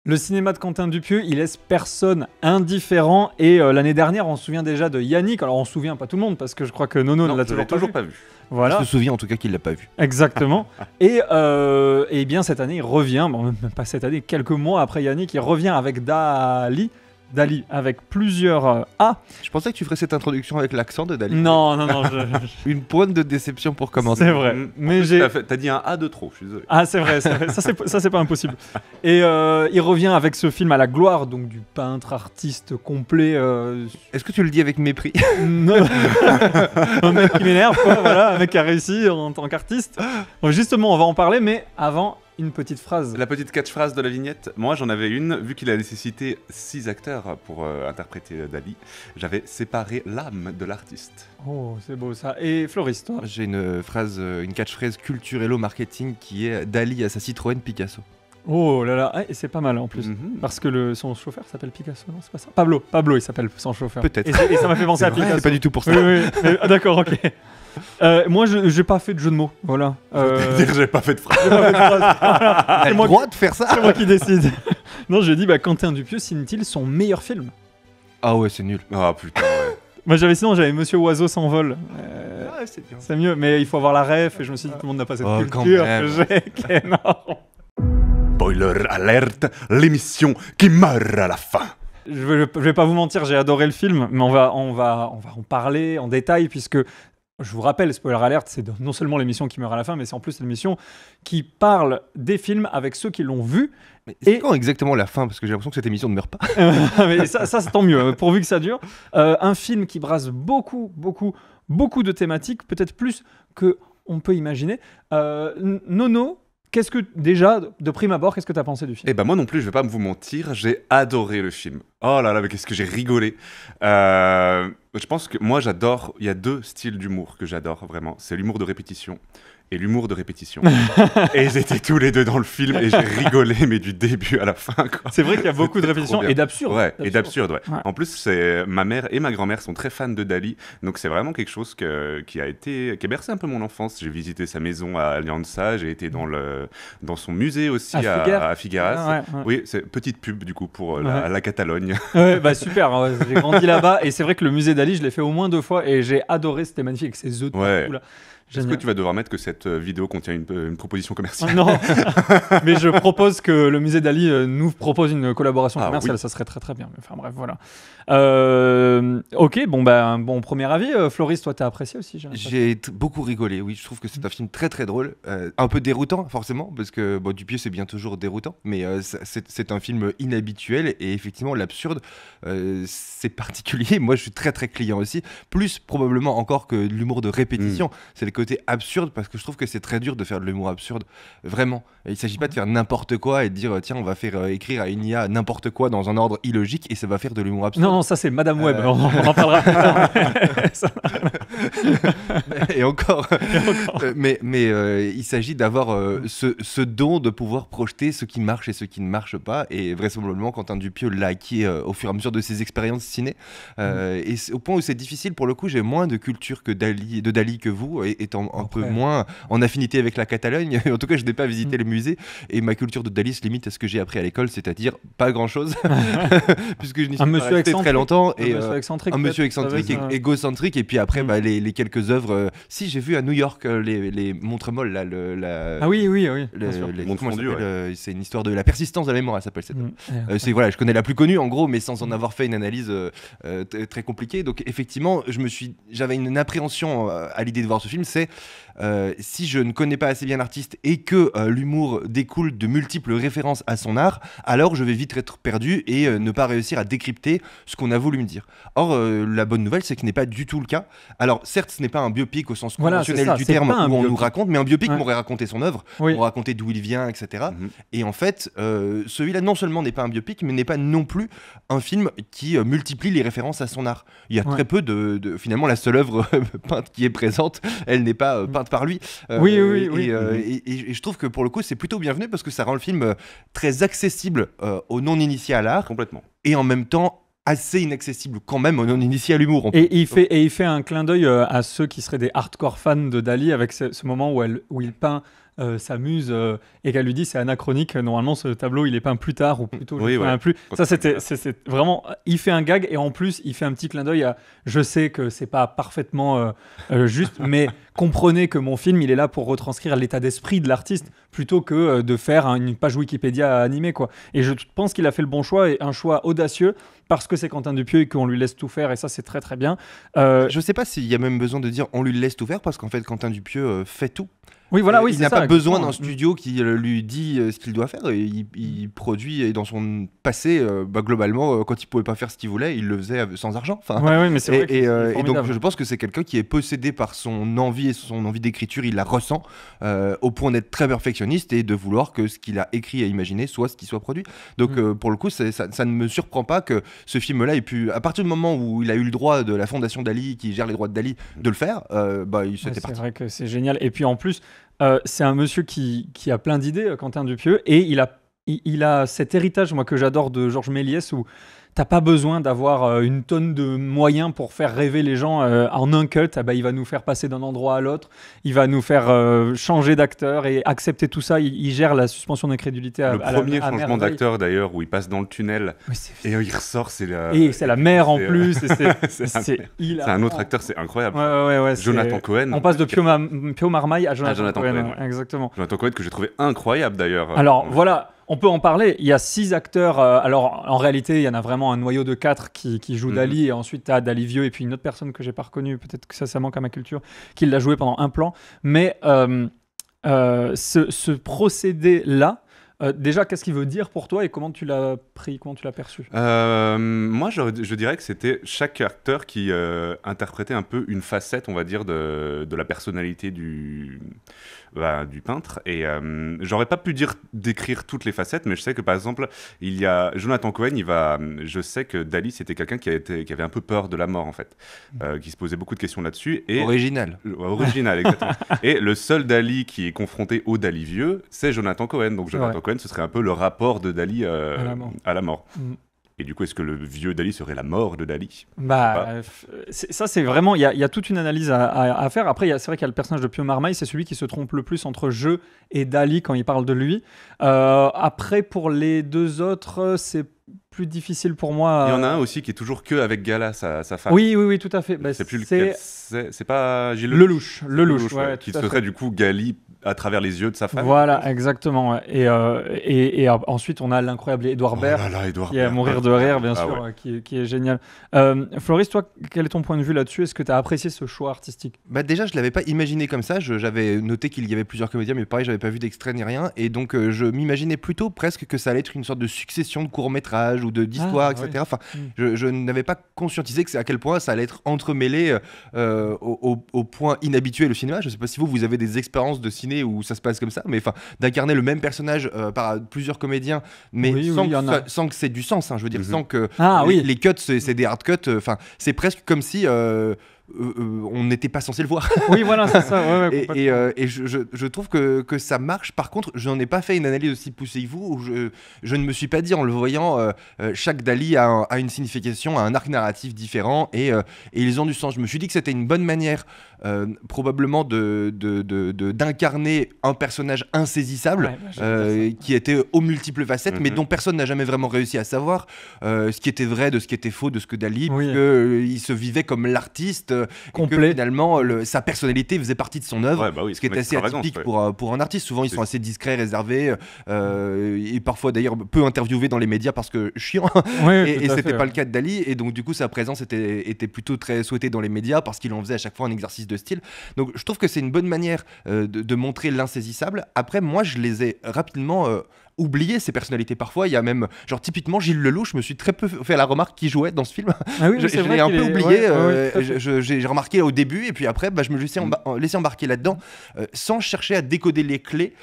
Le cinéma de Quentin Dupieux, il laisse personne indifférent. Et l'année dernière, on se souvient déjà de Yannick. Alors, on se souvient pas tout le monde parce que je crois que Nono ne l'a toujours pas vu. Voilà. Je me souviens en tout cas qu'il l'a pas vu. Exactement. Et bien cette année, il revient, bon, même pas cette année, quelques mois après Yannick, il revient avec Dali, avec plusieurs A. Je pensais que tu ferais cette introduction avec l'accent de Dali. Non. Une pointe de déception pour commencer. C'est vrai. Mais t'as dit un A de trop, je suis désolé. Ah, c'est vrai. Ça, c'est pas impossible. Et il revient avec ce film à la gloire, donc du peintre artiste complet. Est-ce que tu le dis avec mépris? Non. Un mec qui m'énerve, quoi. Voilà, un mec qui a réussi en tant qu'artiste. Bon, justement, on va en parler, mais avant. Une petite phrase. La petite catchphrase de la vignette. Moi, j'en avais une. Vu qu'il a nécessité 6 acteurs pour interpréter Dali, j'avais séparé l'âme de l'artiste. Oh, c'est beau ça. Et Floris, toi? J'ai une catchphrase culturello marketing qui est Dali à sa Citroën Picasso. Oh là là, et c'est pas mal en plus. Parce que son chauffeur s'appelle Picasso, non? C'est pas ça? Pablo, il s'appelle son chauffeur. Peut-être. Et ça m'a fait penser à Picasso. C'est pas du tout pour ça. Oui. D'accord, ok. Moi, j'ai pas fait de jeu de mots, voilà. J'ai pas fait de phrase. T'as le droit de faire ça. C'est moi qui décide. Non, j'ai dit, Quentin Dupieux signe-t-il son meilleur film? Ah ouais, c'est nul. Ah putain, ouais. Moi, j'avais Monsieur Oiseau s'envole. Ouais, c'est bien. C'est mieux, mais il faut avoir la ref, et je me suis dit, tout le monde n'a pas cette culture quand même. que j'ai, qui est énorme. Spoiler alerte, l'émission qui meurt à la fin. Je vais pas vous mentir, j'ai adoré le film, mais on va en parler en détail, puisque je vous rappelle, spoiler alert, c'est non seulement l'émission qui meurt à la fin, mais c'est en plus l'émission qui parle des films avec ceux qui l'ont vu. Mais c'est quand exactement la fin? Parce que j'ai l'impression que cette émission ne meurt pas. Mais ça c'est tant mieux, pourvu que ça dure. Un film qui brasse beaucoup de thématiques, peut-être plus que on peut imaginer. Nono, qu'est-ce que, déjà, de prime abord, qu'est-ce que tu as pensé du film? Moi non plus, je vais pas vous mentir, j'ai adoré le film. Oh là là, mais qu'est-ce que j'ai rigolé. Je pense que moi j'adore, il y a 2 styles d'humour que j'adore vraiment. C'est l'humour de répétition et l'humour de répétition. Et ils étaient tous les 2 dans le film et j'ai rigolé, mais du début à la fin, quoi. C'est vrai qu'il y a beaucoup de répétitions et d'absurde. Ouais, et d'absurde, ouais. En plus, ma mère et ma grand-mère sont très fans de Dali, donc c'est vraiment quelque chose qui a bercé un peu mon enfance. J'ai visité sa maison à Alianza, j'ai été dans son musée aussi à Figueras. Ouais. Oui, c'est petite pub du coup pour la Catalogne. Ouais, super, j'ai grandi là-bas et c'est vrai que le musée Dali, je l'ai fait au moins 2 fois et j'ai adoré, c'était magnifique avec ces œufs de partout là. Est-ce que tu vas devoir mettre que cette vidéo contient une proposition commerciale? Non, mais je propose que le musée Dali nous propose une collaboration commerciale, ça serait très très bien. Enfin bref, voilà. Ok, bon premier avis. Floris, toi t'as apprécié aussi? J'ai beaucoup rigolé, oui, je trouve que c'est un film très très drôle, un peu déroutant forcément, parce que Dupieux c'est bien toujours déroutant, mais c'est un film inhabituel et effectivement l'absurde, c'est particulier. Moi je suis très très client aussi, plus probablement encore que l'humour de répétition, c'est le côté absurde, parce que je trouve que c'est très dur de faire de l'humour absurde, vraiment. Il ne s'agit pas de faire n'importe quoi et de dire tiens on va faire écrire à une IA n'importe quoi dans un ordre illogique et ça va faire de l'humour absurde. Non, ça c'est Madame Web, on en parlera plus tard. Et encore. Mais il s'agit d'avoir ce don de pouvoir projeter ce qui marche et ce qui ne marche pas, et vraisemblablement Quentin Dupieux l'a acquis au fur et à mesure de ses expériences ciné, et au point où c'est difficile, pour le coup j'ai moins de culture de Dali que vous, étant un peu moins en affinité avec la Catalogne. En tout cas je n'ai pas visité le musée, et ma culture de Dali se limite à ce que j'ai appris à l'école, c'est-à-dire pas grand-chose, puisque je n'y suis pas resté très longtemps, et un monsieur excentrique et égocentrique, et puis après les quelques œuvres. Si, j'ai vu à New York les Montremol là, ah oui, c'est une histoire de la persistance de la mémoire, elle s'appelle cette c'est voilà, je connais la plus connue en gros, mais sans en avoir fait une analyse très compliquée. Donc effectivement j'avais une appréhension à l'idée de voir ce film, c'est si je ne connais pas assez bien l'artiste et que l'humour découle de multiples références à son art, alors je vais vite être perdu et ne pas réussir à décrypter ce qu'on a voulu me dire. Or la bonne nouvelle, c'est que ce n'est pas du tout le cas. Alors certes, ce n'est pas un biopic au sens conventionnel du terme, où on nous raconte, mais un biopic m'aurait raconté son œuvre, m'aurait raconté d'où il vient, etc. Et en fait, celui-là non seulement n'est pas un biopic, mais n'est pas non plus un film qui multiplie les références à son art. Il y a très peu de finalement, la seule œuvre peinte qui est présente, elle n'est pas peinte par lui. Et je trouve que pour le coup, c'est plutôt bienvenu, parce que ça rend le film très accessible aux non-initiés à l'art. Complètement. Et en même temps assez inaccessible quand même aux non-initiés à l'humour. Et il fait un clin d'œil à ceux qui seraient des hardcore fans de Dali, avec ce moment où il peint s'amuse et qu'elle lui dit c'est anachronique, normalement ce tableau il est peint plus tard ou plutôt je ne sais plus. Ça c'est vraiment, il fait un gag et en plus il fait un petit clin d'œil à je sais que c'est pas parfaitement juste, mais comprenez que mon film il est là pour retranscrire l'état d'esprit de l'artiste plutôt que de faire une page Wikipédia animée quoi. Et je pense qu'il a fait le bon choix et un choix audacieux parce que c'est Quentin Dupieux et qu'on lui laisse tout faire et ça c'est très très bien. Je sais pas s'il y a même besoin de dire on lui laisse tout faire parce qu'en fait Quentin Dupieux fait tout. Oui, voilà, il n'a pas besoin d'un studio qui lui dit ce qu'il doit faire. Il produit et dans son passé, globalement, quand il pouvait pas faire ce qu'il voulait, il le faisait sans argent. Ouais, mais c'est vrai et donc je pense que c'est quelqu'un qui est possédé par son envie et son envie d'écriture. Il la ressent au point d'être très perfectionniste et de vouloir que ce qu'il a écrit et imaginé soit ce qui soit produit. Donc pour le coup, ça ne me surprend pas que ce film-là ait pu, à partir du moment où il a eu le droit de la fondation Dali, qui gère les droits de Dali, de le faire, c'était parti. C'est vrai que c'est génial. Et puis en plus, c'est un monsieur qui a plein d'idées, Quentin Dupieux, et il a cet héritage moi que j'adore de Georges Méliès où t'as pas besoin d'avoir une tonne de moyens pour faire rêver les gens en un cut. Il va nous faire passer d'un endroit à l'autre, il va nous faire changer d'acteur et accepter tout ça. Il gère la suspension d'incrédulité le premier changement d'acteur d'ailleurs où il passe dans le tunnel et il ressort, c'est la mer en plus. C'est un autre acteur, c'est incroyable. Ouais, Jonathan Cohen. On passe de Pio Marmaille à Jonathan Cohen. Exactement. Jonathan Cohen que j'ai trouvé incroyable d'ailleurs. Alors voilà. On peut en parler. Il y a 6 acteurs. Alors, en réalité, il y en a vraiment un noyau de 4 qui jouent Dali. Et ensuite, tu as Dali vieux et puis une autre personne que j'ai pas reconnue. Peut-être que ça manque à ma culture, qui l'a joué pendant un plan. Mais ce procédé-là, déjà, qu'est-ce qu'il veut dire pour toi et comment tu l'as pris, comment tu l'as perçu? Moi, je dirais que c'était chaque acteur qui interprétait un peu une facette, on va dire, de la personnalité du peintre. Et j'aurais pas pu décrire toutes les facettes, mais je sais que par exemple, il y a Jonathan Cohen, je sais que Dali, c'était quelqu'un qui avait un peu peur de la mort, en fait, qui se posait beaucoup de questions là-dessus. Et original, exactement. Et le seul Dali qui est confronté au Dali vieux, c'est Jonathan Cohen. Donc Jonathan Cohen, ce serait un peu le rapport de Dali à la mort. Et du coup, est-ce que le vieux Dali serait la mort de Dali? Ça, c'est vraiment... Il y a toute une analyse à faire. Après, c'est vrai qu'il y a le personnage de Pio Marmaille, c'est celui qui se trompe le plus entre je et Dali quand il parle de lui. Après, pour les deux autres, c'est plus difficile pour moi. Il y en a un aussi qui est toujours que avec Gala, sa femme. Oui, tout à fait. C'est plus lequel. C'est pas Gilles Lelouch. Qui serait du coup Gali à travers les yeux de sa femme. Voilà, exactement. Et ensuite, on a l'incroyable Édouard Baird, qui est à mourir de rire, bien sûr, qui est génial. Floris, toi, quel est ton point de vue là-dessus? Est-ce que tu as apprécié ce choix artistique? Déjà, je l'avais pas imaginé comme ça. J'avais noté qu'il y avait plusieurs comédiens, mais pareil, j'avais pas vu d'extrait ni rien. Et donc, je m'imaginais plutôt presque que ça allait être une sorte de succession de courts-métrages ou d'histoires, etc. Oui. Enfin, je n'avais pas conscientisé à quel point ça allait être entremêlé au point inhabituel au cinéma. Je sais pas si vous avez des expériences de ciné où ça se passe comme ça, mais enfin d'incarner le même personnage par plusieurs comédiens, mais sans que c'est du sens, je veux dire, sans que les cuts c'est des hard cuts, enfin c'est presque comme si on n'était pas censé le voir. Oui, voilà, c'est ça. Et je trouve que ça marche. Par contre, je n'en ai pas fait une analyse aussi poussée que vous, où je ne me suis pas dit en le voyant, chaque Dali a une signification, a un arc narratif différent, et ils ont du sens. Je me suis dit que c'était une bonne manière, probablement, d'incarner un personnage insaisissable, qui était aux multiples facettes, mais dont personne n'a jamais vraiment réussi à savoir ce qui était vrai de ce qui était faux de ce que Dali, il se vivait comme l'artiste, complet. Que finalement sa personnalité faisait partie de son œuvre, ce qui est assez atypique pour un artiste. Souvent ils sont assez discrets, réservés, et parfois d'ailleurs peu interviewés dans les médias parce que chiant, et c'était pas le cas de Dali, et donc du coup sa présence était plutôt très souhaitée dans les médias parce qu'il en faisait à chaque fois un exercice de style. Donc je trouve que c'est une bonne manière de montrer l'insaisissable. Après moi je les ai rapidement oublier ces personnalités. Parfois, il y a même, genre typiquement Gilles Lelouch, je me suis très peu fait la remarque qu'il jouait dans ce film. Je l'ai un peu oublié. J'ai remarqué au début et puis après, je me suis laissé embarquer là-dedans sans chercher à décoder les clés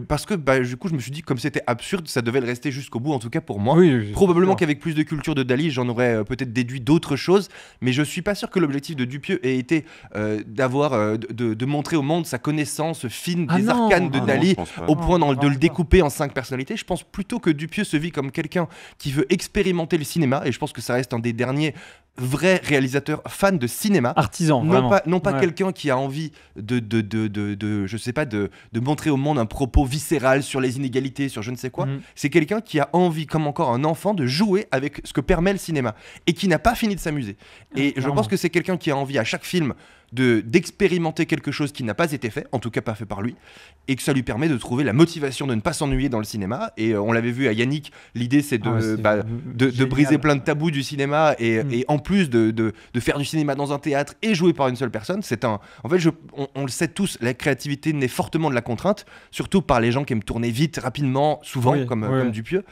parce que du coup, je me suis dit comme c'était absurde, ça devait le rester jusqu'au bout. En tout cas pour moi. Probablement qu'avec plus de culture de Dali, j'en aurais peut-être déduit d'autres choses, mais je suis pas sûr que l'objectif de Dupieux ait été de montrer au monde sa connaissance fine des arcanes de Dali au point de le découper en 5 personnalités. Je pense plutôt que Dupieux se vit comme quelqu'un qui veut expérimenter le cinéma, et je pense que ça reste un des derniers vrai réalisateur fan de cinéma, artisan, non pas quelqu'un qui a envie je sais pas, de montrer au monde un propos viscéral sur les inégalités, sur je ne sais quoi. C'est quelqu'un qui a envie, comme encore un enfant, de jouer avec ce que permet le cinéma et qui n'a pas fini de s'amuser. Et je pense que c'est quelqu'un qui a envie à chaque film d'expérimenter quelque chose qui n'a pas été fait, en tout cas pas fait par lui, et que ça lui permet de trouver la motivation de ne pas s'ennuyer dans le cinéma. Et on l'avait vu à Yannick, l'idée c'est de briser plein de tabous du cinéma et en plus de faire du cinéma dans un théâtre et jouer par une seule personne. En fait, on le sait tous, la créativité naît fortement de la contrainte, surtout par les gens qui aiment tourner vite, rapidement, souvent, comme Dupieux.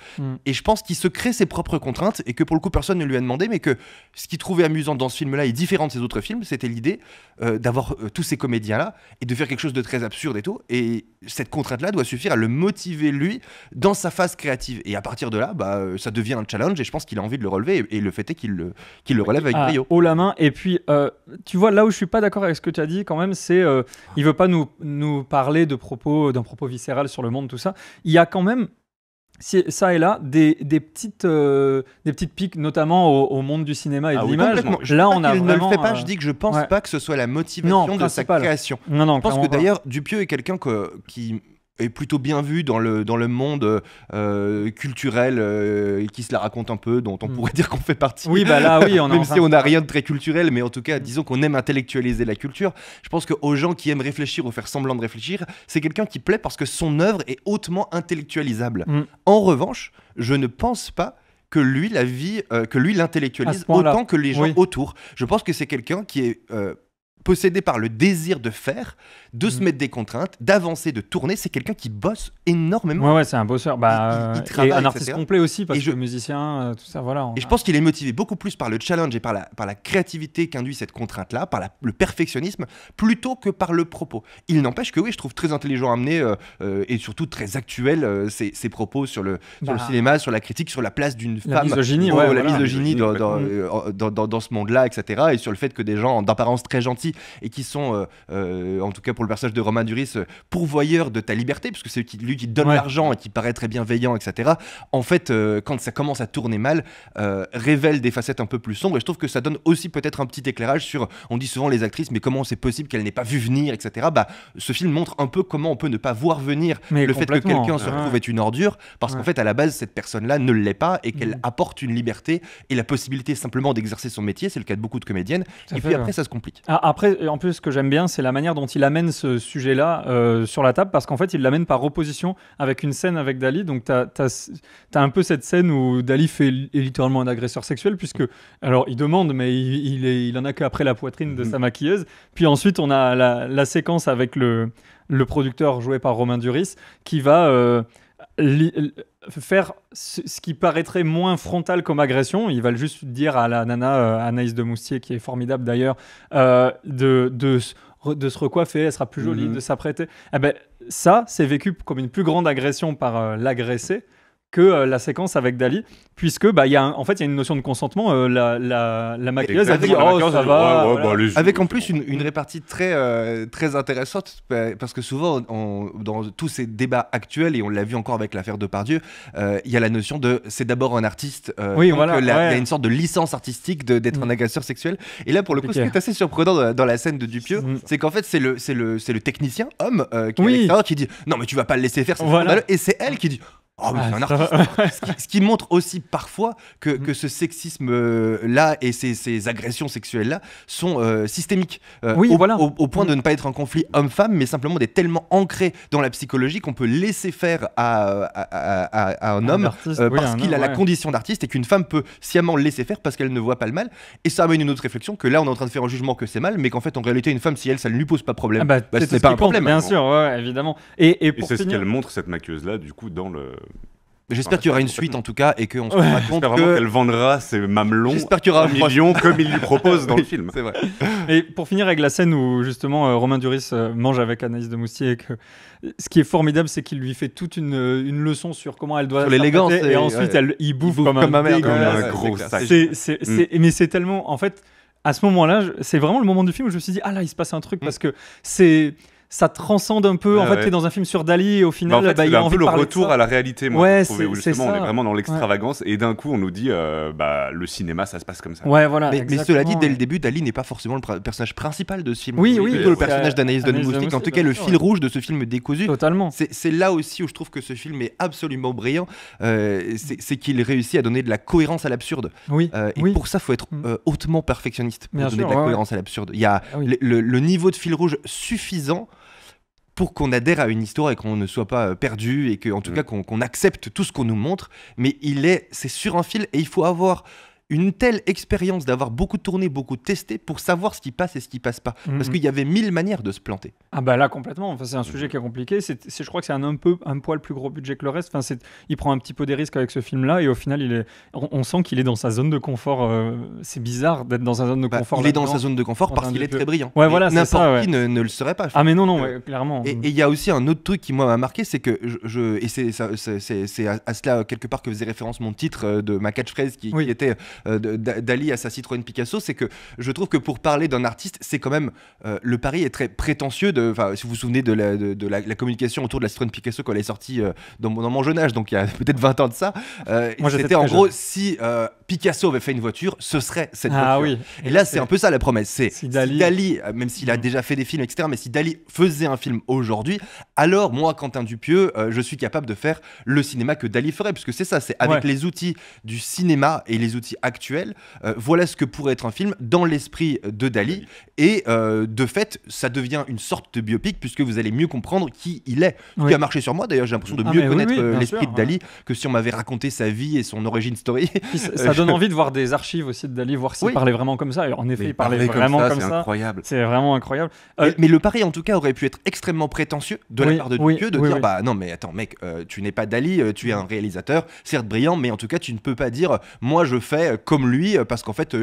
Et je pense qu'il se crée ses propres contraintes et que pour le coup personne ne lui a demandé, mais que ce qu'il trouvait amusant dans ce film-là est différent de ses autres films. C'était l'idée d'avoir tous ces comédiens-là et de faire quelque chose de très absurde et tout. Et cette contrainte-là doit suffire à le motiver, lui, dans sa phase créative. Et à partir de là, ça devient un challenge et je pense qu'il a envie de le relever. Et le fait est qu'il le relève avec brio. Haut la main. Et puis, tu vois, là où je suis pas d'accord avec ce que tu as dit, quand même, c'est il veut pas nous parler d'un propos viscéral sur le monde, tout ça. Il y a quand même ça et là des petites piques, notamment au monde du cinéma et de l'image. Là, on a vraiment. Ne le fait pas. Je dis que je pense pas que ce soit la motivation de sa création. Non, je pense que d'ailleurs Dupieux est quelqu'un qui est plutôt bien vu dans le monde culturel qui se la raconte un peu, dont on pourrait dire qu'on fait partie. Oui, là, oui, même si on n'a rien de très culturel, mais en tout cas, disons qu'on aime intellectualiser la culture. Je pense qu'aux gens qui aiment réfléchir ou faire semblant de réfléchir, c'est quelqu'un qui plaît parce que son œuvre est hautement intellectualisable. En revanche, je ne pense pas que lui l'intellectualise autant que les gens autour. Je pense que c'est quelqu'un qui est possédé par le désir de faire, de se mettre des contraintes, d'avancer, de tourner. C'est quelqu'un qui bosse énormément. Ouais, c'est un bosseur. Il travaille, et un artiste complet aussi, parce que musicien, tout ça, voilà. Et je pense qu'il est motivé beaucoup plus par le challenge et par la créativité qu'induit cette contrainte-là, par le perfectionnisme, plutôt que par le propos. Il n'empêche que oui, je trouve très intelligent à amener et surtout très actuel ses propos sur le cinéma, sur la critique, sur la place d'une femme. Misogynie, la misogynie dans ce monde-là, etc. Et sur le fait que des gens d'apparence très gentils et qui sont, en tout cas pour le personnage de Romain Duris, pourvoyeurs de ta liberté, puisque c'est lui qui donne l'argent et qui paraît très bienveillant, etc. En fait, quand ça commence à tourner mal, révèle des facettes un peu plus sombres. Et je trouve que ça donne aussi peut-être un petit éclairage sur, on dit souvent les actrices, mais comment c'est possible qu'elles n'aient pas vu venir, etc. Ce film montre un peu comment on peut ne pas voir venir le fait que quelqu'un se retrouve être une ordure, parce qu'en fait, à la base, cette personne-là ne l'est pas et qu'elle apporte une liberté et la possibilité simplement d'exercer son métier. C'est le cas de beaucoup de comédiennes. Et puis après, ça se complique. Après, en plus, ce que j'aime bien, c'est la manière dont il amène ce sujet-là sur la table, parce qu'en fait, il l'amène par opposition avec une scène avec Dali. Donc, t'as un peu cette scène où Dali est littéralement un agresseur sexuel, puisque, alors, il demande, mais il en a qu'après la poitrine de sa maquilleuse. Puis ensuite, on a la séquence avec le producteur joué par Romain Duris, qui va faire ce qui paraîtrait moins frontal comme agression. Il va juste dire à la nana Anaïs de Moustier, qui est formidable d'ailleurs, de se recoiffer, elle sera plus jolie, de s'apprêter. Ça, c'est vécu comme une plus grande agression par l'agressé que la séquence avec Dali, puisque il y a une notion de consentement. La maquilleuse a dit ça va, avec en plus une répartie très très intéressante, parce que souvent dans tous ces débats actuels, et on l'a vu encore avec l'affaire Depardieu, il y a la notion de c'est d'abord un artiste, il y a une sorte de licence artistique d'être un agresseur sexuel. Et là pour le coup, ce qui est assez surprenant dans la scène de Dupieux, c'est qu'en fait c'est le technicien homme qui dit non mais tu vas pas le laisser faire, c'est scandaleux, et c'est elle qui dit oh, mais c'est un artiste. Ce qui montre aussi parfois que ce sexisme-là et ces agressions sexuelles-là sont systémiques. Au point de ne pas être un conflit homme-femme, mais simplement d'être tellement ancré dans la psychologie qu'on peut laisser faire à un homme parce qu'il a la condition d'artiste, et qu'une femme peut sciemment le laisser faire parce qu'elle ne voit pas le mal. Et ça amène une autre réflexion, que là on est en train de faire un jugement que c'est mal, mais qu'en fait en réalité une femme, si ça ne lui pose pas de problème, c'est pas un problème. Bien sûr, évidemment. Et c'est ce qu'elle montre, cette maquilleuse-là, du coup, dans le... J'espère qu'il y aura une suite en tout cas, et qu'on se rendra compte qu'elle vendra ses mamelons un million comme il lui propose dans le film. C'est vrai. Et pour finir avec la scène où justement Romain Duris mange avec Anaïs de Moustier, et que ce qui est formidable, c'est qu'il lui fait toute une leçon sur comment elle doit sur l'élégance, et ensuite il bouffe comme ma mère, comme un gros sac. Mais c'est tellement, en fait, à ce moment-là, c'est vraiment le moment du film où je me suis dit là il se passe un truc, parce que c'est ça transcende un peu. En fait, t'es dans un film sur Dali et au final, il y a un peu le retour à la réalité. Moi, je trouvais, où justement, on est vraiment dans l'extravagance et d'un coup, on nous dit le cinéma, ça se passe comme ça. Ouais, voilà. Mais cela dit, dès le début, Dali n'est pas forcément le personnage principal de ce film. Oui, plutôt le personnage d'Anaïs de Moustique. En tout cas, le fil rouge de ce film décousu. Totalement. C'est là aussi où je trouve que ce film est absolument brillant. C'est qu'il réussit à donner de la cohérence à l'absurde. Et pour ça, il faut être hautement perfectionniste pour donner de la cohérence à l'absurde. Il y a le niveau de fil rouge suffisant pour qu'on adhère à une histoire et qu'on ne soit pas perdu et qu'en tout cas qu'on accepte tout ce qu'on nous montre. Mais c'est sur un fil et il faut avoir une telle expérience d'avoir beaucoup tourné, beaucoup testé pour savoir ce qui passe et ce qui passe pas. Parce qu'il y avait 1000 manières de se planter. Ah bah là complètement, enfin, c'est un sujet qui est compliqué. Je crois que c'est un poil plus gros budget que le reste. Enfin, il prend un petit peu des risques avec ce film-là et au final, on sent qu'il est dans sa zone de confort. C'est bizarre d'être dans sa zone de confort. Il est dans sa zone de confort parce qu'il est très brillant. Ouais, voilà, n'importe qui ne le serait pas. Ah mais non, clairement. Et il y a aussi un autre truc qui moi m'a marqué, c'est que c'est à cela quelque part que faisait référence mon titre de ma catchphrase qui était Dali à sa Citroën Picasso, c'est que je trouve que pour parler d'un artiste, c'est quand même le pari est très prétentieux. Si vous vous souvenez de la communication autour de la Citroën Picasso quand elle est sortie dans mon jeune âge, donc il y a peut-être 20 ans de ça, c'était en gros si Picasso avait fait une voiture, ce serait cette voiture. Oui. Et là, c'est un peu ça la promesse. C'est si Dali, même s'il a déjà fait des films, etc., mais si Dali faisait un film aujourd'hui, alors moi, Quentin Dupieux, je suis capable de faire le cinéma que Dali ferait, puisque c'est ça, c'est avec les outils du cinéma et les outils actuels, voilà ce que pourrait être un film dans l'esprit de Dali. Et de fait, ça devient une sorte de biopic, puisque vous allez mieux comprendre qui il est. Ce qui a marché sur moi, d'ailleurs, j'ai l'impression de mieux connaître l'esprit de Dali que si on m'avait raconté sa vie et son origin story. Ça donne envie de voir des archives aussi de Dali, voir s'il parlait vraiment comme ça. Et en effet, il parlait vraiment comme ça. C'est incroyable. C'est vraiment incroyable. Mais le pari, en tout cas, aurait pu être extrêmement prétentieux de la part de Dupieux, de dire bah non, mais attends, mec, tu n'es pas Dali, tu es un réalisateur, certes brillant, mais en tout cas, tu ne peux pas dire moi je fais comme lui, parce qu'en fait,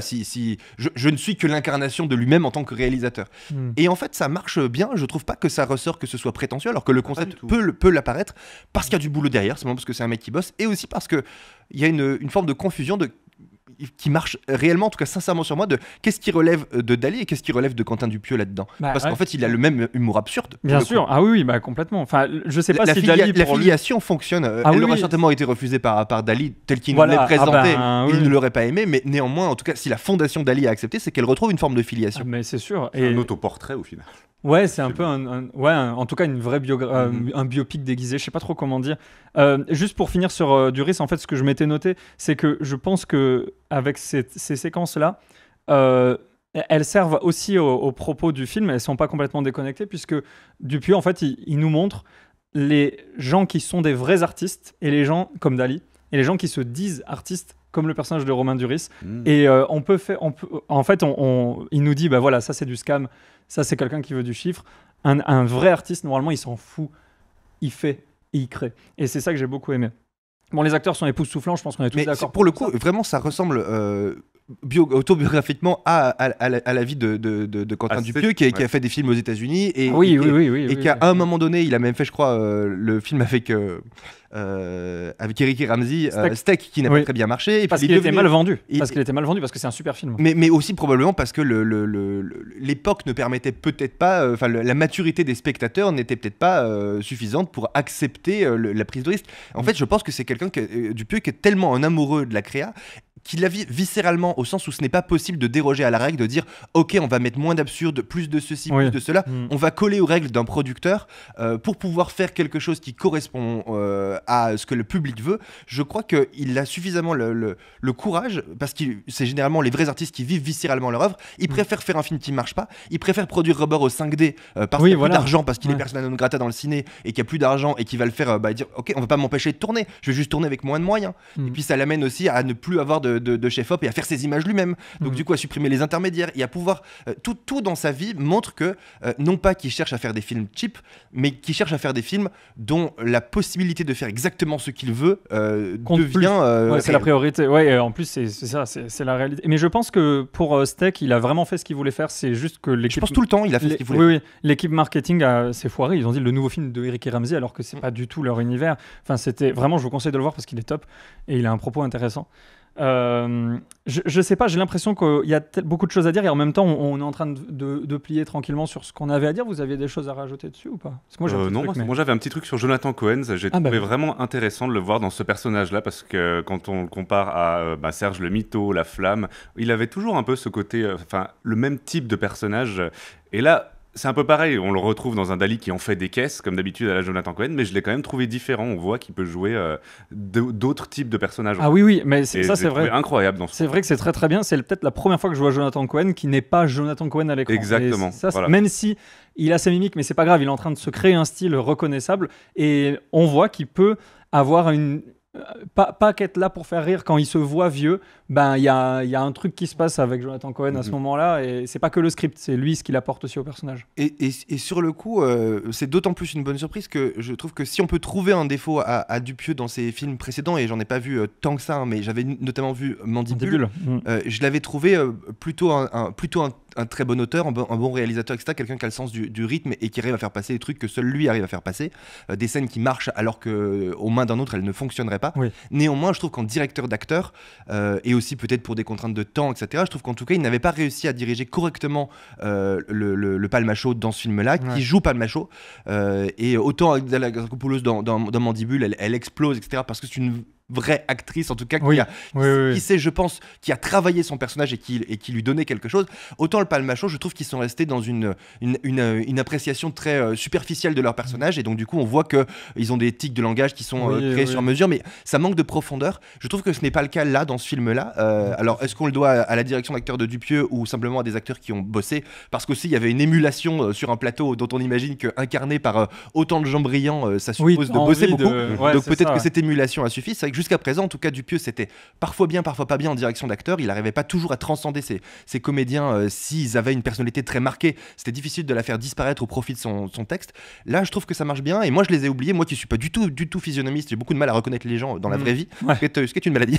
si je ne suis que l'incarnation de lui-même en tant que réalisateur. Et en fait, ça marche bien. Je trouve pas que ça ressort que ce soit prétentieux, alors que le concept peut l'apparaître parce qu'il y a du boulot derrière, simplement parce que c'est un mec qui bosse, et aussi parce que il y a une forme de confusion qui marche réellement, en tout cas sincèrement sur moi, de qu'est-ce qui relève de Dali et qu'est-ce qui relève de Quentin Dupieux là-dedans. Parce qu'en fait, il a le même humour absurde. Bien sûr, complètement. Enfin, je sais pas si Dali... La filiation fonctionne. Elle aurait certainement été refusée par Dali, tel qu'il nous l'a présenté. Il ne l'aurait pas aimé, mais néanmoins, en tout cas, si la fondation Dali a accepté, c'est qu'elle retrouve une forme de filiation. Mais c'est sûr. Et un autoportrait au final. Ouais, c'est un peu en tout cas une vraie un biopic déguisé, je sais pas trop comment dire. Juste pour finir sur Duris, en fait, ce que je m'étais noté, c'est que je pense que avec ces séquences-là, elles servent aussi au propos du film. Elles sont pas complètement déconnectées puisque Dupieux, en fait, il nous montre les gens qui sont des vrais artistes et les gens comme Dali et les gens qui se disent artistes comme le personnage de Romain Duris. Et il nous dit bah voilà, ça c'est du scam. Ça, c'est quelqu'un qui veut du chiffre. Un vrai artiste, normalement, il s'en fout. Il fait et il crée. Et c'est ça que j'ai beaucoup aimé. Bon, les acteurs sont époustouflants, je pense qu'on est tous d'accord. Pour le coup, vraiment, ça ressemble autobiographiquement à la vie de Quentin Dupieux, qui a fait des films aux États-Unis. Et qui, à un moment donné, il a même fait, je crois, le film avec Eric et Ramsey, Steak, qui n'a pas très bien marché. Et parce qu'il était mal vendu. Parce que c'est un super film. Mais aussi probablement parce que l'époque ne permettait peut-être pas, la maturité des spectateurs n'était peut-être pas suffisante pour accepter la prise de risque. En fait, je pense que c'est quelqu'un Dupieux qui est tellement un amoureux de la créa qu'il la vit viscéralement, au sens où ce n'est pas possible de déroger à la règle, de dire ok, on va mettre moins d'absurde, plus de ceci, plus de cela. On va coller aux règles d'un producteur pour pouvoir faire quelque chose qui correspond à ce que le public veut. Je crois qu'il a suffisamment le courage, parce que c'est généralement les vrais artistes qui vivent viscéralement leur œuvre. Ils préfèrent faire un film qui ne marche pas, ils préfèrent produire Rubber au 5D parce qu'il n'y a plus d'argent, parce qu'il est persona non grata dans le ciné et qu'il n'y a plus d'argent et qu'il va le faire dire ok, on va pas m'empêcher de tourner, je vais juste tourner avec moins de moyens. Et puis ça l'amène aussi à ne plus avoir de chef-op et à faire ses images lui-même. Donc du coup à supprimer les intermédiaires et à pouvoir tout dans sa vie montre que non pas qu'il cherche à faire des films cheap, mais qu'il cherche à faire des films dont la possibilité de faire exactement ce qu'il veut devient c'est la priorité. En plus c'est ça, c'est la réalité. Mais je pense que pour Steak, il a vraiment fait ce qu'il voulait faire. C'est juste que l'équipe, je pense tout le temps il a fait ce qu'il voulait. L'équipe marketing s'est foirée. Ils ont dit le nouveau film de Eric et Ramsey, alors que c'est pas du tout leur univers. Enfin, c'était vraiment, je vous conseille de le voir parce qu'il est top et il a un propos intéressant. Je sais pas, j'ai l'impression qu'il y a beaucoup de choses à dire et en même temps on est en train de plier tranquillement sur ce qu'on avait à dire. Vous aviez des choses à rajouter dessus ou pas? Parce que moi j'avais un petit truc sur Jonathan Cohen. J'ai trouvé vraiment intéressant de le voir dans ce personnage-là parce que quand on le compare à Serge le Mytho, La Flamme, il avait toujours un peu ce côté, le même type de personnage. Et là, c'est un peu pareil, on le retrouve dans un Dali qui en fait des caisses, comme d'habitude à la Jonathan Cohen, mais je l'ai quand même trouvé différent. On voit qu'il peut jouer d'autres types de personnages. Ah oui, mais ça c'est vrai. Incroyable dans ce C'est vrai que c'est très très bien. C'est peut-être la première fois que je vois Jonathan Cohen qui n'est pas Jonathan Cohen à l'écran. Exactement. Ça, voilà. Même si il a sa mimique, mais c'est pas grave, il est en train de se créer un style reconnaissable et on voit qu'il peut avoir une... Pas qu'être là pour faire rire quand il se voit vieux, il y a un truc qui se passe avec Jonathan Cohen à ce moment-là et c'est pas que le script, c'est lui ce qu'il apporte aussi au personnage. Et sur le coup, c'est d'autant plus une bonne surprise que je trouve que si on peut trouver un défaut à Dupieux dans ses films précédents, et j'en ai pas vu tant que ça, mais j'avais notamment vu Mandibule. Je l'avais trouvé plutôt un très bon auteur, un bon réalisateur, etc. Quelqu'un qui a le sens du rythme et qui arrive à faire passer des trucs que seul lui arrive à faire passer, des scènes qui marchent alors qu'aux mains d'un autre elles ne fonctionneraient pas. Oui. Néanmoins, je trouve qu'en directeur d'acteur et aussi peut-être pour des contraintes de temps, etc., je trouve qu'en tout cas il n'avait pas réussi à diriger correctement le Palmacho dans ce film-là, qui joue Palmacho, et autant Agdala Gracopoulos dans Mandibule, elle explose, etc., parce que c'est une vraie actrice en tout cas qui sait, je pense, qui a travaillé son personnage et qui lui donnait quelque chose. Autant le Palmacho, je trouve qu'ils sont restés dans une appréciation très superficielle de leur personnage et donc du coup on voit qu'ils ont des tics de langage qui sont créés sur mesure, mais ça manque de profondeur. Je trouve que ce n'est pas le cas là dans ce film là. Alors est-ce qu'on le doit à la direction d'acteurs de Dupieux ou simplement à des acteurs qui ont bossé, parce qu'aussi il y avait une émulation sur un plateau dont on imagine qu'incarné par autant de gens brillants, ça suppose de bosser beaucoup, donc peut-être que cette émulation a suffi. C'est vrai que jusqu'à présent, en tout cas, Dupieux, c'était parfois bien, parfois pas bien en direction d'acteur. Il n'arrivait pas toujours à transcender ses comédiens s'ils avaient une personnalité très marquée. C'était difficile de la faire disparaître au profit de son texte. Là, je trouve que ça marche bien. Et moi, je les ai oubliés. Moi qui suis pas du tout physionomiste, j'ai beaucoup de mal à reconnaître les gens dans la vraie vie, ce qui est une maladie.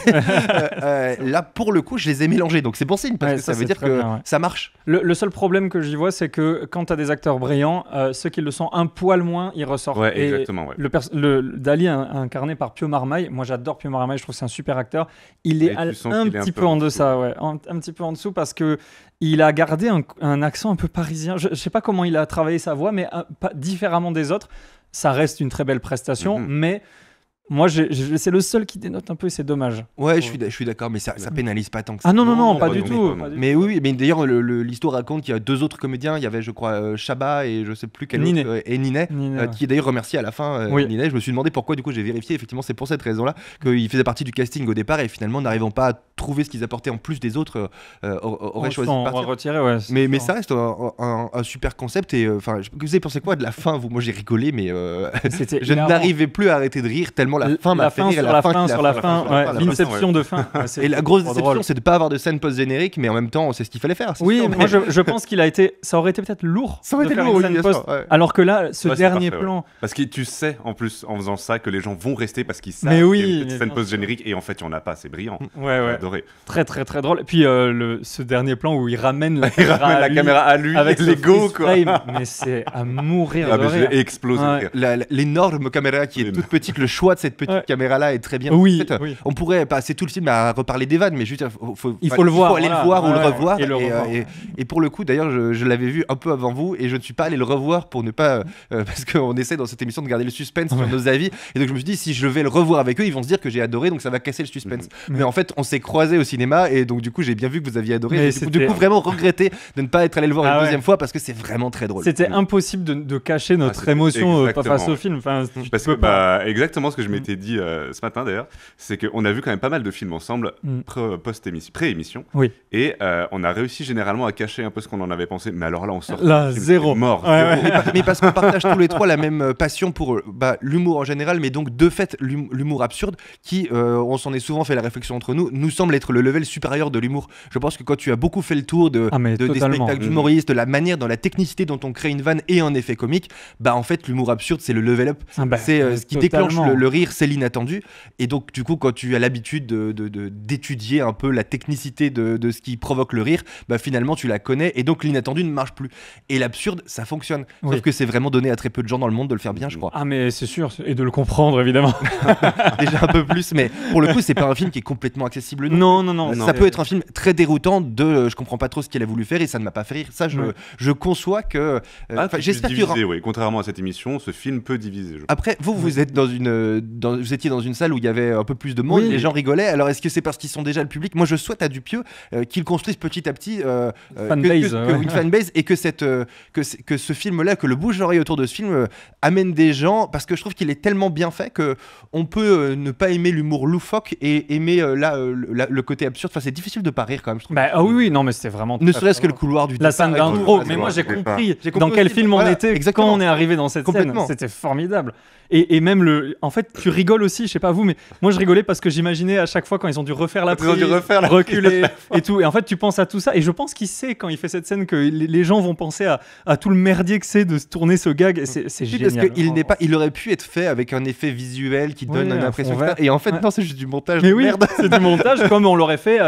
Là, pour le coup, je les ai mélangés. Donc c'est bon signe, parce que ça veut dire que ça marche. Le seul problème que j'y vois, c'est que quand tu as des acteurs brillants, ceux qui le sont un poil moins, ils ressortent. Ouais, exactement. Le Dali incarné par Pio Marmaille, moi j'adore Pio Marmaille, je trouve que c'est un super acteur. Il est un petit peu en deçà, un petit peu en dessous, parce que il a gardé un accent un peu parisien. Je sais pas comment il a travaillé sa voix, mais différemment des autres. Ça reste une très belle prestation, mais moi, c'est le seul qui dénote un peu et c'est dommage. Ouais, je suis d'accord, mais ça pénalise pas tant que ça. Ah non, pas du tout. Mais oui, mais d'ailleurs, l'histoire raconte qu'il y a deux autres comédiens. Il y avait, je crois, Chabat et je sais plus quel autre, et Ninet, qui est d'ailleurs remercié à la fin. Ninet, je me suis demandé pourquoi, du coup, j'ai vérifié. Effectivement, c'est pour cette raison-là qu'il faisait partie du casting au départ et finalement, n'arrivant pas à trouver ce qu'ils apportaient en plus des autres, aurait choisi de partir. Retirer, mais ça reste un super concept. Et vous avez pensé quoi de la fin, vous? Moi, j'ai rigolé, mais je n'arrivais plus à arrêter de rire tellement la fin m'a fait rire. Sur la fin, l'inception de fin. Et la grosse déception, c'est de ne pas avoir de scène post-générique, mais en même temps, c'est ce qu'il fallait faire. Oui, moi je pense ça aurait été peut-être lourd. Ça aurait été lourd, alors que là, ce dernier plan. Parce que tu sais, en plus, en faisant ça, que les gens vont rester parce qu'ils savent qu'il y a une scène post-générique et en fait, il n'y en a pas. C'est brillant. Ouais. Adoré. Très, très, très drôle. Et puis, ce dernier plan où il ramène la caméra à lui avec Lego, quoi. Mais c'est à mourir de rire. J'ai explosé. L'énorme caméra qui est toute petite, le choix de cette petite caméra-là est très bien. Oui. On pourrait passer tout le film à reparler des vannes, mais juste, il faut le voir. Il faut aller le voir ou le revoir. Et pour le coup, d'ailleurs, je l'avais vu un peu avant vous et je ne suis pas allé le revoir pour ne pas. Parce qu'on essaie dans cette émission de garder le suspense sur nos avis. Et donc, je me suis dit, si je vais le revoir avec eux, ils vont se dire que j'ai adoré, donc ça va casser le suspense. Mais en fait, on s'est croisés au cinéma et donc, du coup, j'ai bien vu que vous aviez adoré. Du coup, vraiment regretté de ne pas être allé le voir une deuxième fois parce que c'est vraiment très drôle. C'était impossible de cacher notre émotion face au film. Parce que, exactement ce que je m'étais dit ce matin d'ailleurs, c'est qu'on a vu quand même pas mal de films ensemble pré-émission. Oui. Et on a réussi généralement à cacher un peu ce qu'on en avait pensé. Mais alors là, on sort. Là, zéro. Mort. Mais parce qu'on partage tous les trois la même passion pour l'humour en général, mais donc de fait l'humour absurde qui, on s'en est souvent fait la réflexion entre nous semble être le level supérieur de l'humour. Je pense que quand tu as beaucoup fait le tour des spectacles d'humoristes, de la manière, dans la technicité dont on crée une vanne et un effet comique, en fait l'humour absurde c'est le level up. C'est ce qui déclenche le rire rire, c'est l'inattendu. Et donc, du coup, quand tu as l'habitude d'étudier un peu la technicité de ce qui provoque le rire, bah, finalement, tu la connais. Et donc, l'inattendu ne marche plus. Et l'absurde, ça fonctionne. Sauf que c'est vraiment donné à très peu de gens dans le monde de le faire bien, je crois. Ah, mais c'est sûr. Et de le comprendre, évidemment. Déjà un peu plus. Mais pour le coup, c'est pas un film qui est complètement accessible. Non. Ça peut être un film très déroutant je comprends pas trop ce qu'il a voulu faire et ça ne m'a pas fait rire. Ça, je conçois que. J'espère qu'il contrairement à cette émission, ce film peut diviser. Après, vous êtes vous étiez dans une salle où il y avait un peu plus de monde, les gens rigolaient. Alors, est-ce que c'est parce qu'ils sont déjà le public ? Moi, je souhaite à Dupieux qu'il construise petit à petit une fanbase et que ce film-là, que le bouche-oreille autour de ce film amène des gens, parce que je trouve qu'il est tellement bien fait que on peut ne pas aimer l'humour loufoque et aimer le côté absurde. Enfin, c'est difficile de pas rire quand même. Je trouve. Bah, oui, non, mais c'était vraiment. Ne serait-ce que le couloir du la scène d'intro. Mais moi, j'ai compris dans quel film on était quand on est arrivé dans cette scène. C'était formidable. Et même en fait, tu rigoles aussi, je sais pas vous, mais moi je rigolais parce que j'imaginais à chaque fois quand ils ont dû refaire la prise, reculer et tout. Et en fait, tu penses à tout ça. Et je pense qu'il sait quand il fait cette scène que les gens vont penser à tout le merdier que c'est de se tourner ce gag. Et c'est génial. Parce qu'il n'est pas, il aurait pu être fait avec un effet visuel qui donne une impression. Et en fait, non, c'est juste du montage. Mais oui, merde. C'est du montage comme on l'aurait fait,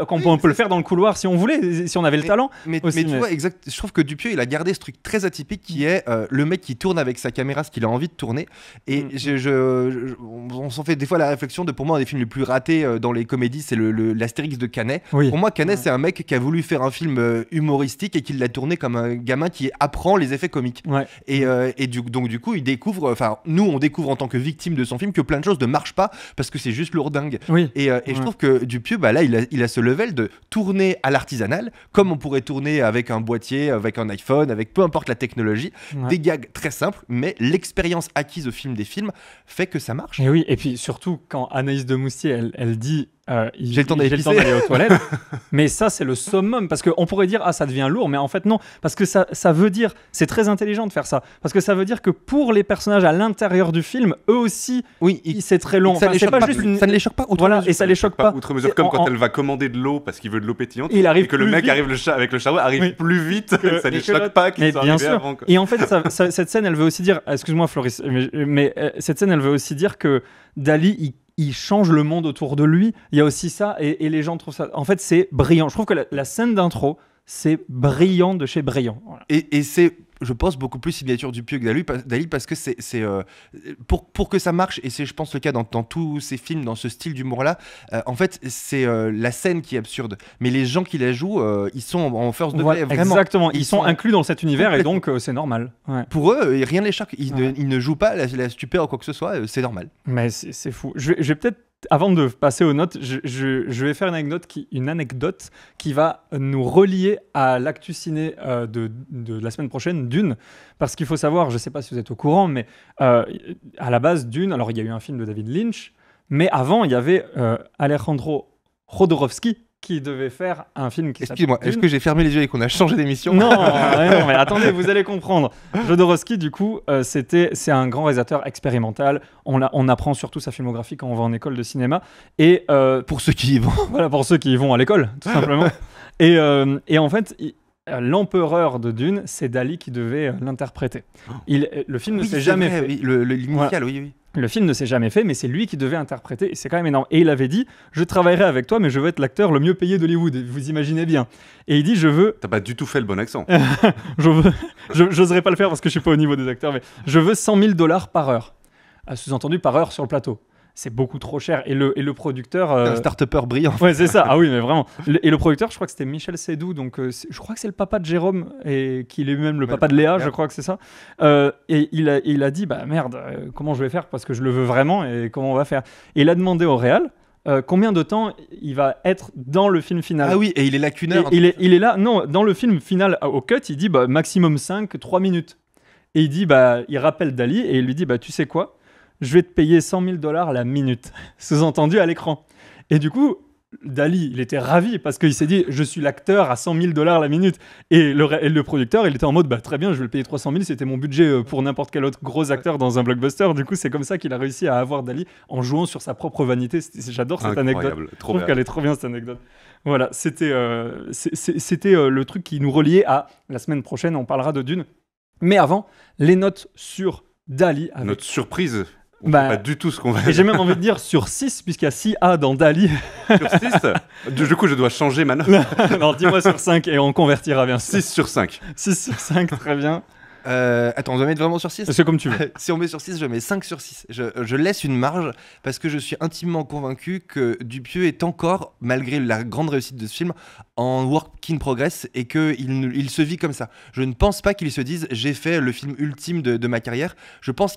on peut le faire dans le couloir si on voulait, si on avait le talent. Mais tu vois, je trouve que Dupieux, il a gardé ce truc très atypique qui est le mec qui tourne avec sa caméra ce qu'il a envie de tourner. Et on s'en fait des fois la réflexion de, pour moi, un des films les plus ratés dans les comédies, c'est l'Astérix de Canet. Pour moi, Canet, c'est un mec qui a voulu faire un film humoristique et qui l'a tourné comme un gamin qui apprend les effets comiques. Et donc du coup, il découvre, enfin, nous, on découvre en tant que victime de son film que plein de choses ne marchent pas parce que c'est juste lourdingue. Et je trouve que Dupieux, bah là, il a ce level de tourner à l'artisanal, comme on pourrait tourner avec un boîtier, avec un iPhone, avec peu importe la technologie, des gags très simples, mais l'expérience acquise au film des films fait que ça marche. Et oui, et puis surtout quand Anaïs de Moustier, elle dit j'ai le temps d'aller aux toilettes. Mais ça, c'est le summum. Parce qu'on pourrait dire, ça devient lourd. Mais en fait, non. Parce que ça veut dire, c'est très intelligent de faire ça. Parce que ça veut dire que pour les personnages à l'intérieur du film, eux aussi, c'est très long. Ça ne les choque pas. Et ça les choque pas. Outre mesure, comme quand elle va commander de l'eau parce qu'il veut de l'eau pétillante. Et que le mec arrive avec le shower, arrive plus vite. Ça ne les choque pas qu'ils soient arrivés avant. Et en fait, cette scène, elle veut aussi dire, excuse-moi Floris, mais cette scène, elle veut aussi dire que Dali, il change le monde autour de lui. Il y a aussi ça, et les gens trouvent ça. En fait, c'est brillant. Je trouve que la scène d'intro, c'est brillant de chez brillant. Voilà. Et c'est, je pense, beaucoup plus signature Dupieux que Dali parce que c'est pour que ça marche, et c'est, je pense, le cas dans tous ces films, dans ce style d'humour-là. En fait, c'est la scène qui est absurde, mais les gens qui la jouent, ils sont en first degré. Vraiment. Exactement, ils sont inclus dans cet univers et donc c'est normal. Pour eux, rien ne les choque. Ils ne jouent pas la stupeur ou quoi que ce soit, c'est normal. Mais c'est fou. Je vais peut-être, avant de passer aux notes, je vais faire une anecdote qui va nous relier à l'actu ciné de la semaine prochaine, Dune. Parce qu'il faut savoir, je ne sais pas si vous êtes au courant, mais à la base, Dune, alors il y a eu un film de David Lynch, mais avant, il y avait Alejandro Jodorowsky qui devait faire un film qui s'appelle Excuse-moi, est-ce que j'ai fermé les yeux et qu'on a changé d'émission ? Non, mais attendez, vous allez comprendre. Jodorowsky, du coup, c'est un grand réalisateur expérimental. On apprend surtout sa filmographie quand on va en école de cinéma. Et pour ceux qui y vont. Voilà, pour ceux qui y vont à l'école, tout simplement. Et en fait, l'empereur de Dune, c'est Dali qui devait l'interpréter. Le film ne s'est jamais fait. Oui, l'initial, oui. Le film ne s'est jamais fait, mais c'est lui qui devait interpréter, et c'est quand même énorme. Et il avait dit, je travaillerai avec toi, mais je veux être l'acteur le mieux payé d'Hollywood. Vous imaginez bien. Et il dit, je veux... T'as pas du tout fait le bon accent. J'oserais pas le faire parce que je suis pas au niveau des acteurs, mais je veux $100,000 par heure. Sous-entendu par heure sur le plateau. C'est beaucoup trop cher. Et le producteur... un start-upper brillant. Ouais, c'est ça. Ah oui, mais vraiment. Et le producteur, je crois que c'était Michel Seydoux. Donc, je crois que c'est le papa de Jérôme et qu'il est lui-même le papa de Léa, je crois que c'est ça. Et il a dit, bah merde, comment je vais faire parce que je le veux vraiment et comment on va faire. Et il a demandé au réal combien de temps il va être dans le film final. Ah oui, et il est lacuneur. Il est là, non, dans le film final, au cut, il dit bah, maximum 3 minutes. Et il dit, bah, il rappelle Dali et il lui dit, bah, tu sais quoi ? Je vais te payer $100,000 la minute, sous-entendu à l'écran. Et du coup, Dali, il était ravi parce qu'il s'est dit, je suis l'acteur à $100,000 la minute. Et le producteur, il était en mode, bah, très bien, je vais le payer 300 000, c'était mon budget pour n'importe quel autre gros acteur dans un blockbuster. Du coup, c'est comme ça qu'il a réussi à avoir Dali en jouant sur sa propre vanité. J'adore cette anecdote. Je trouve qu'elle est trop bien, cette anecdote. Voilà, c'était le truc qui nous reliait à la semaine prochaine, on parlera de Dune. Mais avant, les notes sur Dali. Notre surprise. On sait pas du tout ce qu'on va Et j'ai même envie de dire sur 6, puisqu'il y a 6 A dans Dali. Sur 6 Du coup, je dois changer ma note. Alors dis-moi sur 5 et on convertira bien. 6 sur 5. 6 sur 5, très bien. Attends, on doit mettre vraiment sur 6 ? C'est comme tu veux. Si on met sur 6, je mets 5 sur 6. Je laisse une marge parce que je suis intimement convaincu que Dupieux est encore, malgré la grande réussite de ce film, en work in progress et qu'il se vit comme ça. Je ne pense pas qu'il se dise « j'ai fait le film ultime de ma carrière ». Je pense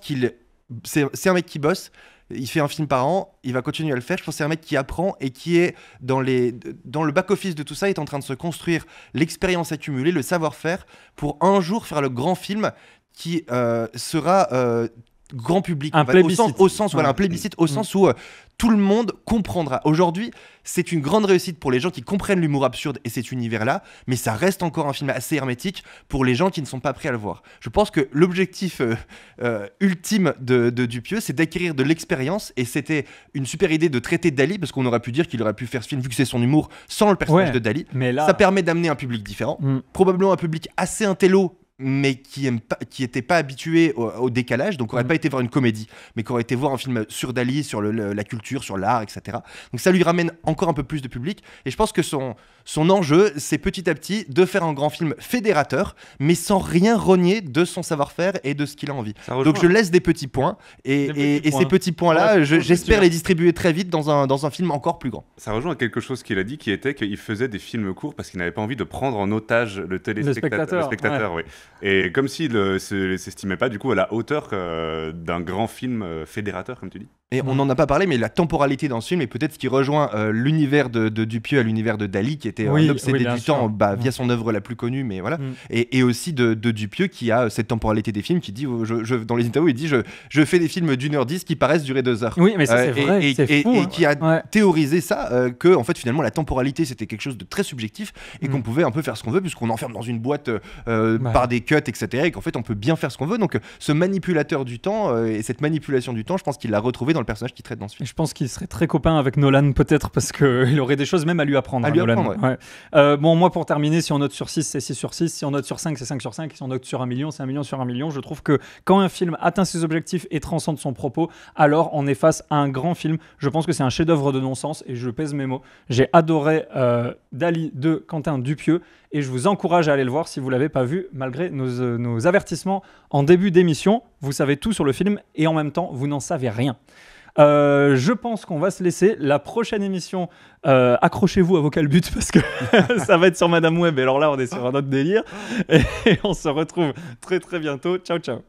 c'est un mec qui bosse. Il fait un film par an, il va continuer à le faire. Je pense que c'est un mec qui apprend et qui est dans le back-office de tout ça, est en train de se construire l'expérience accumulée, le savoir-faire, pour un jour faire le grand film qui sera grand public. Un plébiscite. Au sens, voilà, un plébiscite, au sens où tout le monde comprendra. Aujourd'hui, c'est une grande réussite pour les gens qui comprennent l'humour absurde et cet univers-là, mais ça reste encore un film assez hermétique pour les gens qui ne sont pas prêts à le voir. Je pense que l'objectif ultime de Dupieux, c'est d'acquérir de l'expérience, et c'était une super idée de traiter Dali, parce qu'on aurait pu dire qu'il aurait pu faire ce film, vu que c'est son humour, sans le personnage de Dali. Mais là... Ça permet d'amener un public différent, probablement un public assez intello, mais qui était pas habitué au décalage, donc aurait pas été voir une comédie, mais qui aurait été voir un film sur Dali, sur la culture, sur l'art, etc. Donc ça lui ramène encore un peu plus de public, et je pense que son enjeu, c'est petit à petit de faire un grand film fédérateur, mais sans rien renier de son savoir-faire et de ce qu'il a envie. Donc je laisse des petits points, et ces petits points-là, j'espère les distribuer très vite dans un film encore plus grand. Ça rejoint à quelque chose qu'il a dit, qui était qu'il faisait des films courts parce qu'il n'avait pas envie de prendre en otage le spectateur. Oui. Et comme s'il s'estimait pas du coup à la hauteur d'un grand film fédérateur, comme tu dis. Et on n'en a pas parlé, mais la temporalité dans ce film est peut-être ce qui rejoint l'univers de Dupieux à l'univers de Dali, qui était un obsédé du temps via son œuvre la plus connue, mais voilà. Et aussi de Dupieux, qui a cette temporalité des films, qui dit, dans les interviews, il dit je fais des films d'1h10 qui paraissent durer 2 heures. Oui, mais ça c'est vrai, c'est fou. Et qui a théorisé ça, que en fait finalement la temporalité c'était quelque chose de très subjectif, et qu'on pouvait un peu faire ce qu'on veut, puisqu'on enferme dans une boîte par des cuts, etc. Et qu'en fait on peut bien faire ce qu'on veut. Donc ce manipulateur du temps et cette manipulation du temps, je pense qu'il l'a retrouvé dans le personnage qui traite dans ce film. Je pense qu'il serait très copain avec Nolan, peut-être, parce qu'il aurait des choses même à lui apprendre. Nolan. Bon, moi pour terminer, si on note sur 6, c'est 6 sur 6. Si on note sur 5, c'est 5 sur 5. Si on note sur 1 million, c'est 1 million sur 1 million. Je trouve que quand un film atteint ses objectifs et transcende son propos, alors on est face à un grand film. Je pense que c'est un chef-d'œuvre de non-sens, et je pèse mes mots. J'ai adoré Dali de Quentin Dupieux, et je vous encourage à aller le voir si vous ne l'avez pas vu, malgré nos avertissements en début d'émission. Vous savez tout sur le film, et en même temps, vous n'en savez rien. Je pense qu'on va se laisser. La prochaine émission, accrochez-vous à vos calbutes, parce que ça va être sur Madame Web, et alors là on est sur un autre délire, et on se retrouve très très bientôt. Ciao ciao.